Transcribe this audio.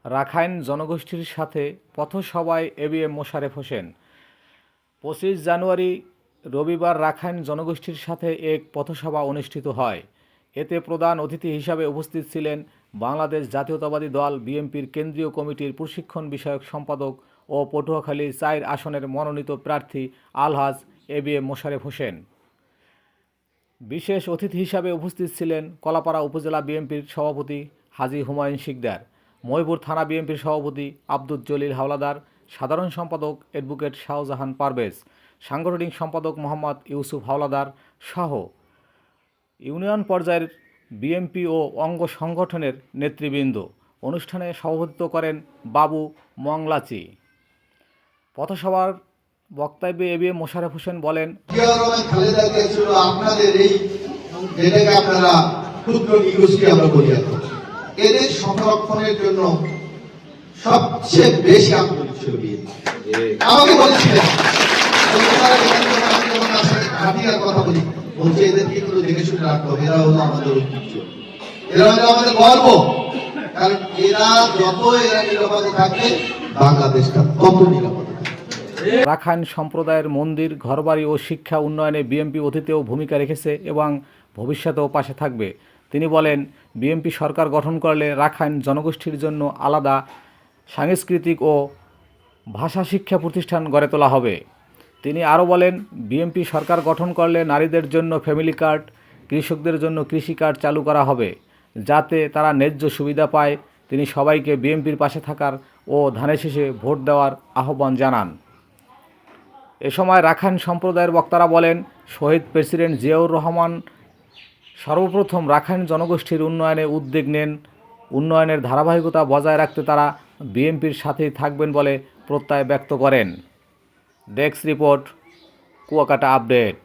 Rakhine জনগোষ্ঠীর সাথে পথসভায় ABM Mosharraf Hossain. 25 জানুয়ারি রবিবার রাখাইন জনগোষ্ঠীর সাথে এক পথসভা অনুষ্ঠিত হয়। এতে প্রধান অতিথি হিসাবে উপস্থিত ছিলেন বাংলাদেশ জাতীয়তাবাদী দল বিএনপির কেন্দ্রীয় কমিটির প্রশিক্ষণ বিষয়ক সম্পাদক ও পটুয়াখালী 4 আসনের মনোনীত প্রার্থী আলহাজ এবিএম মোশারেফ হোসেন। বিশেষ অতিথি হিসাবে উপস্থিত ছিলেন কলাপাড়া উপজেলা বিএনপির সভাপতি হাজী হুমায়ুন শিকদার, মহিপুর থানা বিএনপির সভাপতি আব্দুল জলিল হাওলাদার, সাধারণ সম্পাদক অ্যাডভোকেট শাহজাহান পারভেজ, সাংগঠনিক সম্পাদক মোহাম্মদ ইউসুফ হাওলাদার সহ ইউনিয়ন পর্যায়ের বিএনপি ও অঙ্গ সংগঠনের নেতৃবৃন্দ। অনুষ্ঠানে সভাপতিত্ব করেন বাবু মংলাচি। পথসভার বক্তব্যে এবিএম মোশারেফ হোসেন বলেন, আপনারা ক্ষুদ্র নিগোষ্ঠী আমরা বলি, এদের সংরক্ষণের জন্য সবচেয়ে বেশি আন্তরিক ছিল আমাকে বলেছিলেন কথা বলি, বলছে এদেরকে একটু দেখে শুনে রাখতে হবে, এরা হলো আমাদের ঐতিহ্য, এরা হলো আমাদের গর্ব, কারণ এরা নিরাপদে থাকবে বাংলাদেশটা তত নিরাপদে। রাখাইন সম্প্রদায়ের মন্দির, ঘরবাড়ি ও শিক্ষা উন্নয়নে বিএনপি অতীতেও ভূমিকা রেখেছে এবং ভবিষ্যতেও পাশে থাকবে। তিনি বলেন, বিএনপি সরকার গঠন করলে রাখাইন জনগোষ্ঠীর জন্য আলাদা সাংস্কৃতিক ও ভাষা শিক্ষা প্রতিষ্ঠান গড়ে তোলা হবে। তিনি আরও বলেন, বিএনপি সরকার গঠন করলে নারীদের জন্য ফ্যামিলি কার্ড, কৃষকদের জন্য কৃষি কার্ড চালু করা হবে, যাতে তারা ন্যায্য সুবিধা পায়। তিনি সবাইকে বিএনপির পাশে থাকার ও ধানের শীষে ভোট দেওয়ার আহ্বান জানান। এ সময় রাখাইন সম্প্রদায়ের বক্তারা বলেন, শহীদ প্রেসিডেন্ট জিয়াউর রহমান সর্বপ্রথম রাখাইন জনগোষ্ঠীর উন্নয়নে উদ্যোগ নেন। উন্নয়নের ধারাবাহিকতা বজায় রাখতে তারা বিএনপির সাথেই থাকবেন বলে প্রত্যয় ব্যক্ত করেন। Desk report, Kuakata update.